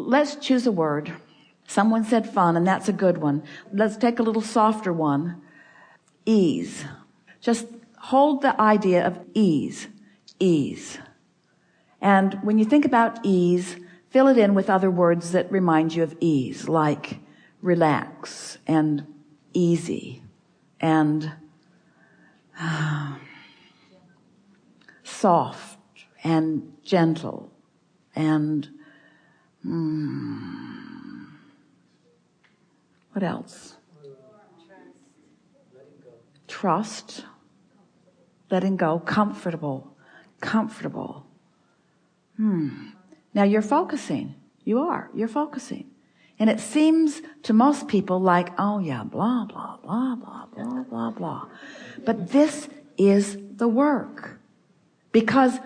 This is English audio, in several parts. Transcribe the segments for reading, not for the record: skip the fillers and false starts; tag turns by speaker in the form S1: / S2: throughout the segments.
S1: let's choose a word. Someone said fun, and that's a good one. Let's take a little softer one. Ease. Just hold the idea of ease. Ease. And when you think about ease, fill it in with other words that remind you of ease, like relax and easy and soft and gentle and what else? Trust, letting go, comfortable. Now you're focusing. You're focusing. And it seems to most people like, oh yeah, blah, blah, blah, blah, blah, blah, blah. But this is the work. Because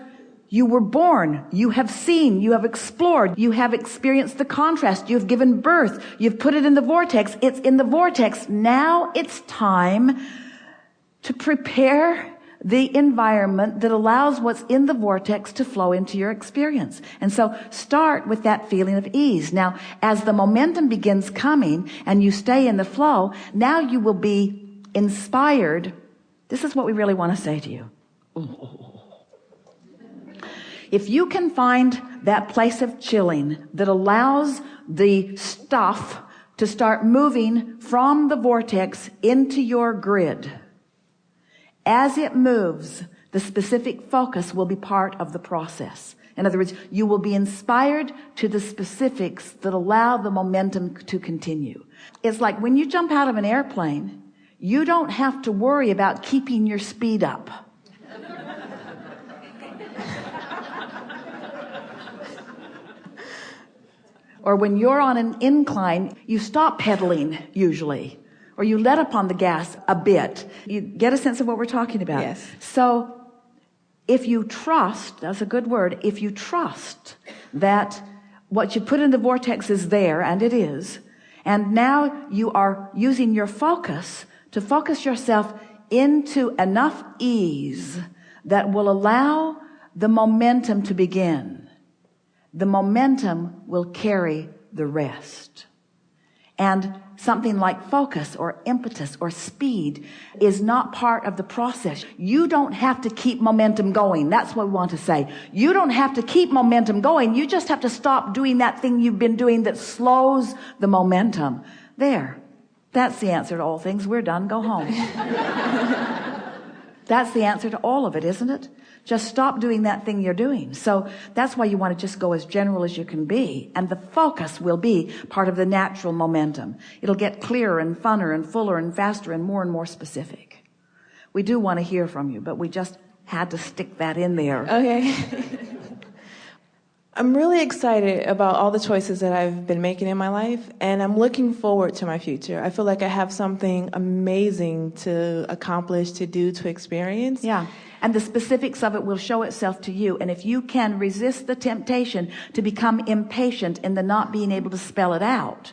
S1: you were born, you have seen, you have explored, you have experienced the contrast, you've given birth, you've put it in the vortex, it's in the vortex. Now it's time to prepare the environment that allows what's in the vortex to flow into your experience. And so start with that feeling of ease. Now, as the momentum begins coming and you stay in the flow, now you will be inspired. This is what we really want to say to you. If you can find that place of chilling that allows the stuff to start moving from the vortex into your grid, as it moves, the specific focus will be part of the process. In other words, you will be inspired to the specifics that allow the momentum to continue. It's like when you jump out of an airplane, you don't have to worry about keeping your speed up. Or when you're on an incline, you stop pedaling usually. Or you let up on the gas a bit. You get a sense of what we're talking about.
S2: Yes.
S1: So if you trust, that's a good word, if you trust that what you put in the vortex is there, and it is, and now you are using your focus to focus yourself into enough ease that will allow the momentum to begin. The momentum will carry the rest. And something like focus or impetus or speed is not part of the process. You don't have to keep momentum going. That's what we want to say. You don't have to keep momentum going. You just have to stop doing that thing you've been doing that slows the momentum. There. That's the answer to all things. We're done. Go home. That's the answer to all of it, isn't it? Just stop doing that thing you're doing. So that's why you want to just go as general as you can be. And the focus will be part of the natural momentum. It'll get clearer and funner and fuller and faster and more specific. We do want to hear from you, but we just had to stick that in there.
S2: Okay. I'm really excited about all the choices that I've been making in my life, and I'm looking forward to my future. I feel like I have something amazing to accomplish, to do, to experience.
S1: Yeah. And the specifics of it will show itself to you. And if you can resist the temptation to become impatient in the not being able to spell it out,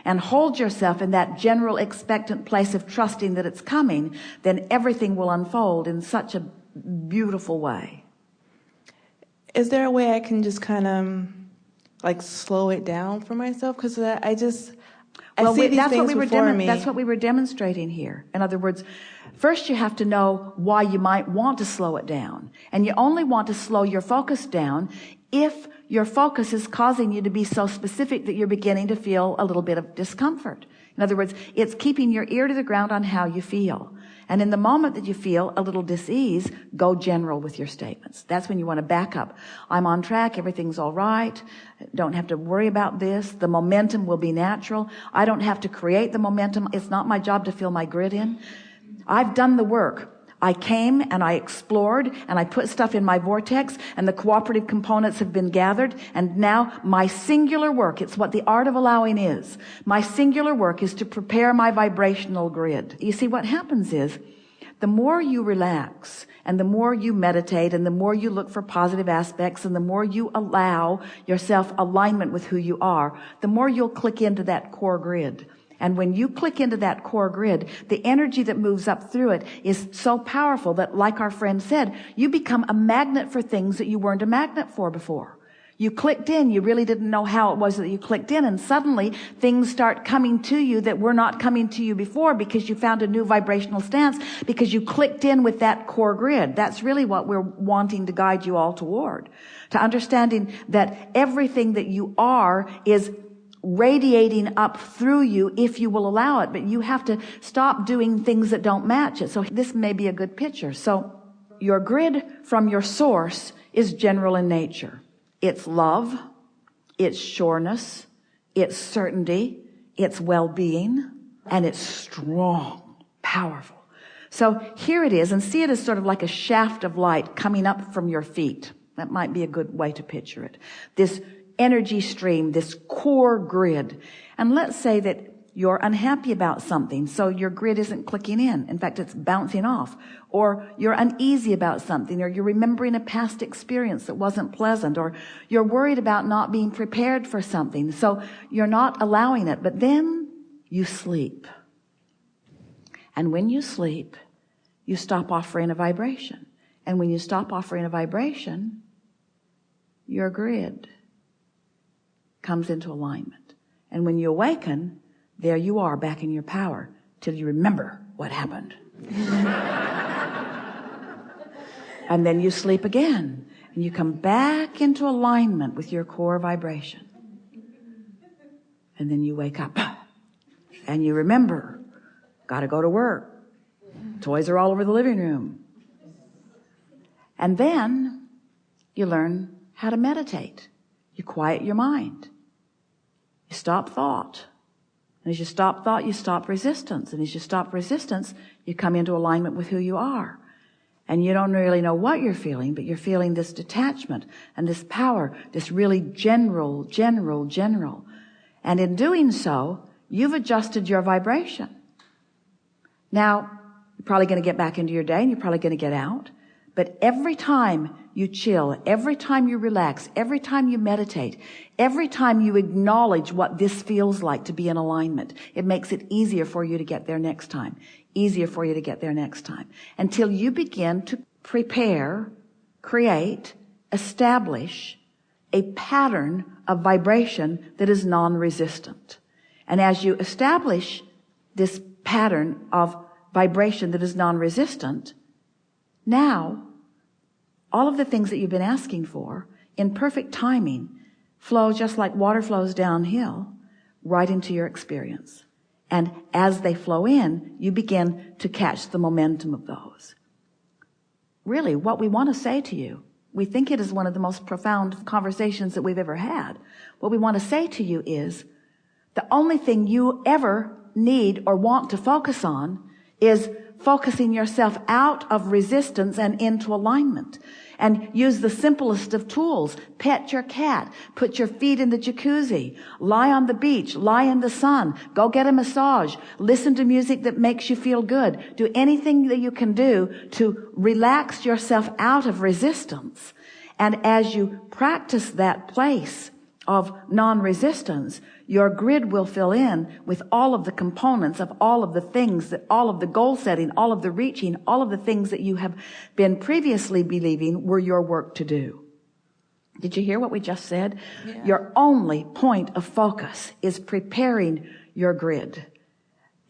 S1: and hold yourself in that general expectant place of trusting that it's coming, then everything will unfold in such a beautiful way.
S2: Is there a way I can just kind of like slow it down for myself? Because I see these things before me.
S1: That's what we were demonstrating here. In other words, first you have to know why you might want to slow it down. And you only want to slow your focus down if your focus is causing you to be so specific that you're beginning to feel a little bit of discomfort. In other words, it's keeping your ear to the ground on how you feel. And in the moment that you feel a little dis-ease, go general with your statements. That's when you want to back up. I'm on track. Everything's all right. Don't have to worry about this. The momentum will be natural. I don't have to create the momentum. It's not my job to fill my grid in. I've done the work. I came and I explored and I put stuff in my vortex and the cooperative components have been gathered. And now my singular work, it's what the art of allowing is. My singular work is to prepare my vibrational grid. You see, what happens is the more you relax and the more you meditate and the more you look for positive aspects and the more you allow yourself alignment with who you are, the more you'll click into that core grid. And when you click into that core grid, the energy that moves up through it is so powerful that, like our friend said, you become a magnet for things that you weren't a magnet for before. You clicked in. You really didn't know how it was that you clicked in. And suddenly things start coming to you that were not coming to you before because you found a new vibrational stance because you clicked in with that core grid. That's really what we're wanting to guide you all toward. To understanding that everything that you are is radiating up through you if you will allow it. But you have to stop doing things that don't match it. So this may be a good picture. So your grid from your source is general in nature. It's love, it's sureness, it's certainty, it's well-being, and it's strong, powerful. So here it is, and see it as sort of like a shaft of light coming up from your feet. That might be a good way to picture it. This energy stream, this core grid. And let's say that you're unhappy about something, so your grid isn't clicking in. In fact, it's bouncing off. Or you're uneasy about something, or you're remembering a past experience that wasn't pleasant, or you're worried about not being prepared for something, so you're not allowing it. But then you sleep. And when you sleep, you stop offering a vibration. And when you stop offering a vibration, your grid comes into alignment. And when you awaken, there you are back in your power till you remember what happened. And then you sleep again and you come back into alignment with your core vibration. And then you wake up and you remember, got to go to work. Toys are all over the living room. And then you learn how to meditate. You quiet your mind. You stop thought. And as you stop thought, you stop resistance. And as you stop resistance, you come into alignment with who you are. And you don't really know what you're feeling, but you're feeling this detachment and this power, this really general. And in doing so, you've adjusted your vibration. Now, you're probably going to get back into your day and you're probably going to get out. But every time you chill, every time you relax, every time you meditate, every time you acknowledge what this feels like to be in alignment, it makes it easier for you to get there next time. Easier for you to get there next time. Until you begin to prepare, create, establish a pattern of vibration that is non-resistant. And as you establish this pattern of vibration that is non-resistant, now all of the things that you've been asking for in perfect timing flow just like water flows downhill right into your experience. And as they flow in, you begin to catch the momentum of those. Really, what we want to say to you, we think it is one of the most profound conversations that we've ever had. What we want to say to you is the only thing you ever need or want to focus on is focusing yourself out of resistance and into alignment. And use the simplest of tools. Pet your cat. Put your feet in the jacuzzi. Lie on the beach. Lie in the sun. Go get a massage. Listen to music that makes you feel good. Do anything that you can do to relax yourself out of resistance. And as you practice that place of non-resistance, your grid will fill in with all of the components of all of the things, that all of the goal setting, all of the reaching, all of the things that you have been previously believing were your work to do. Did you hear what we just said? Yeah. Your only point of focus is preparing your grid.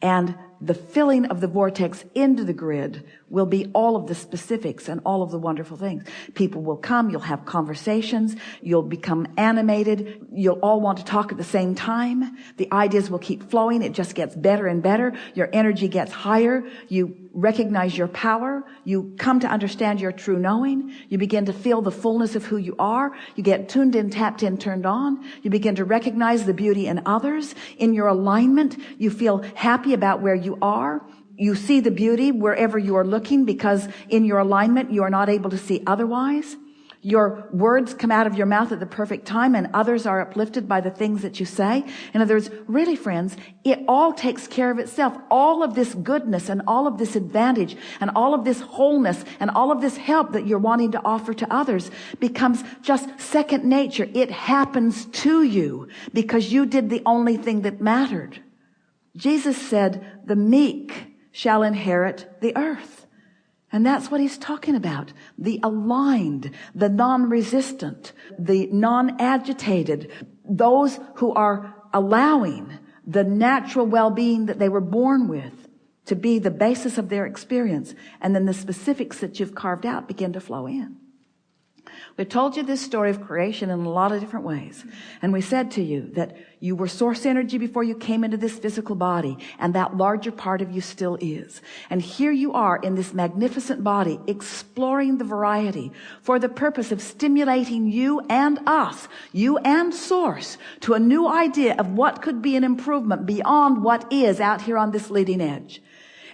S1: And the filling of the vortex into the grid will be all of the specifics and all of the wonderful things. People will come, you'll have conversations, you'll become animated, you'll all want to talk at the same time. The ideas will keep flowing, it just gets better and better. Your energy gets higher, you recognize your power, you come to understand your true knowing, you begin to feel the fullness of who you are, you get tuned in, tapped in, turned on, you begin to recognize the beauty in others. In your alignment, you feel happy about where you are. You see the beauty wherever you are looking because in your alignment you are not able to see otherwise. Your words come out of your mouth at the perfect time and others are uplifted by the things that you say. In other words, really friends, it all takes care of itself. All of this goodness and all of this advantage and all of this wholeness and all of this help that you're wanting to offer to others becomes just second nature. It happens to you because you did the only thing that mattered. Jesus said, the meek shall inherit the earth. And that's what he's talking about. The aligned, the non-resistant, the non-agitated, those who are allowing the natural well-being that they were born with to be the basis of their experience. And then the specifics that you've carved out begin to flow in. We've told you this story of creation in a lot of different ways. And we said to you that you were source energy before you came into this physical body, and that larger part of you still is. And here you are in this magnificent body, exploring the variety for the purpose of stimulating you and us, you and source, to a new idea of what could be an improvement beyond what is out here on this leading edge.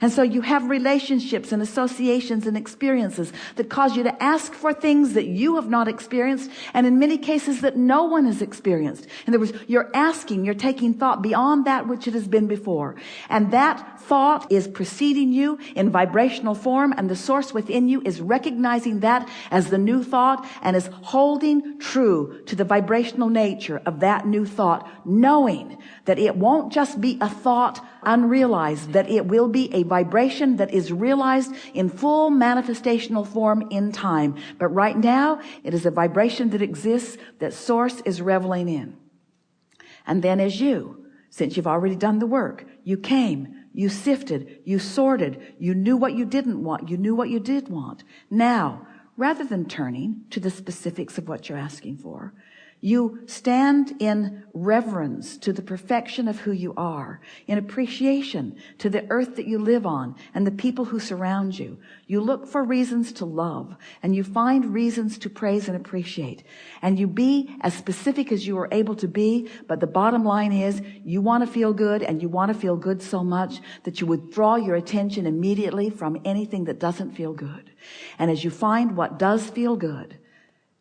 S1: And so you have relationships and associations and experiences that cause you to ask for things that you have not experienced, and in many cases that no one has experienced. In other words, you're asking, you're taking thought beyond that which it has been before. And that thought is preceding you in vibrational form, and the source within you is recognizing that as the new thought and is holding true to the vibrational nature of that new thought, knowing that it won't just be a thought unrealized, that it will be a vibration that is realized in full manifestational form in time. But right now, it is a vibration that exists, that source is reveling in. And then as you, since you've already done the work, you came, you sifted, you sorted, you knew what you didn't want, you knew what you did want. Now, rather than turning to the specifics of what you're asking for, you stand in reverence to the perfection of who you are, in appreciation to the earth that you live on and the people who surround you. You look for reasons to love, and you find reasons to praise and appreciate. And you be as specific as you are able to be, but the bottom line is you want to feel good, and you want to feel good so much that you withdraw your attention immediately from anything that doesn't feel good. And as you find what does feel good,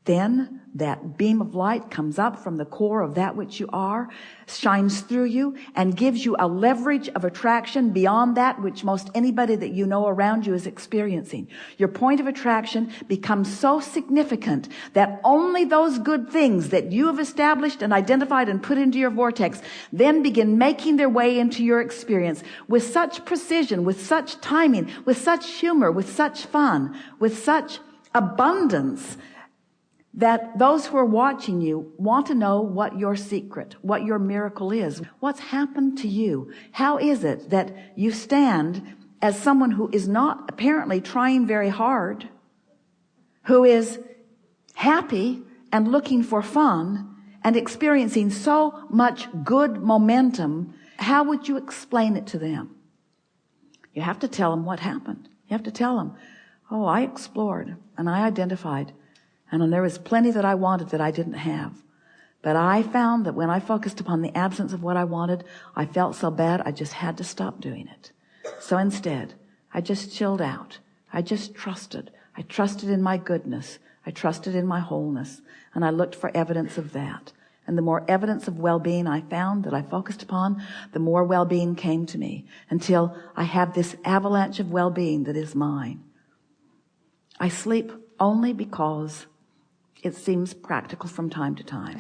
S1: then that beam of light comes up from the core of that which you are, shines through you, and gives you a leverage of attraction beyond that which most anybody that you know around you is experiencing. Your point of attraction becomes so significant that only those good things that you have established and identified and put into your vortex then begin making their way into your experience with such precision, with such timing, with such humor, with such fun, with such abundance, that those who are watching you want to know what your secret, what your miracle is. What's happened to you? How is it that you stand as someone who is not apparently trying very hard, who is happy and looking for fun and experiencing so much good momentum? How would you explain it to them? You have to tell them what happened. You have to tell them, oh, I explored and I identified, and there was plenty that I wanted that I didn't have. But I found that when I focused upon the absence of what I wanted, I felt so bad I just had to stop doing it. So instead, I just chilled out. I just trusted. I trusted in my goodness. I trusted in my wholeness. And I looked for evidence of that. And the more evidence of well-being I found that I focused upon, the more well-being came to me, until I have this avalanche of well-being that is mine. I sleep only because it seems practical from time to time.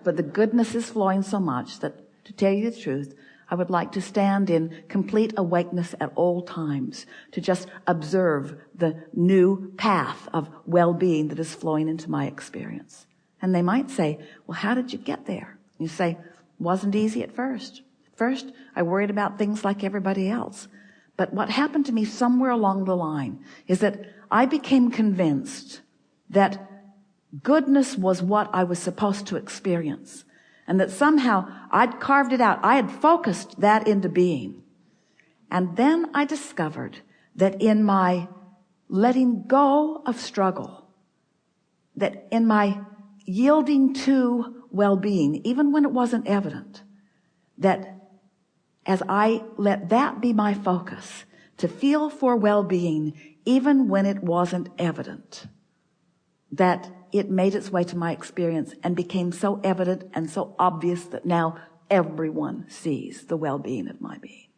S1: But the goodness is flowing so much that, to tell you the truth, I would like to stand in complete awakeness at all times, to just observe the new path of well-being that is flowing into my experience. And they might say, well, how did you get there? You say, wasn't easy at first. At first, I worried about things like everybody else. But what happened to me somewhere along the line is that I became convinced that goodness was what I was supposed to experience, and that somehow I'd carved it out. I had focused that into being. And then I discovered that in my letting go of struggle, that in my yielding to well-being, even when it wasn't evident, that as I let that be my focus, to feel for well-being, even when it wasn't evident, that it made its way to my experience and became so evident and so obvious that now everyone sees the well-being of my being.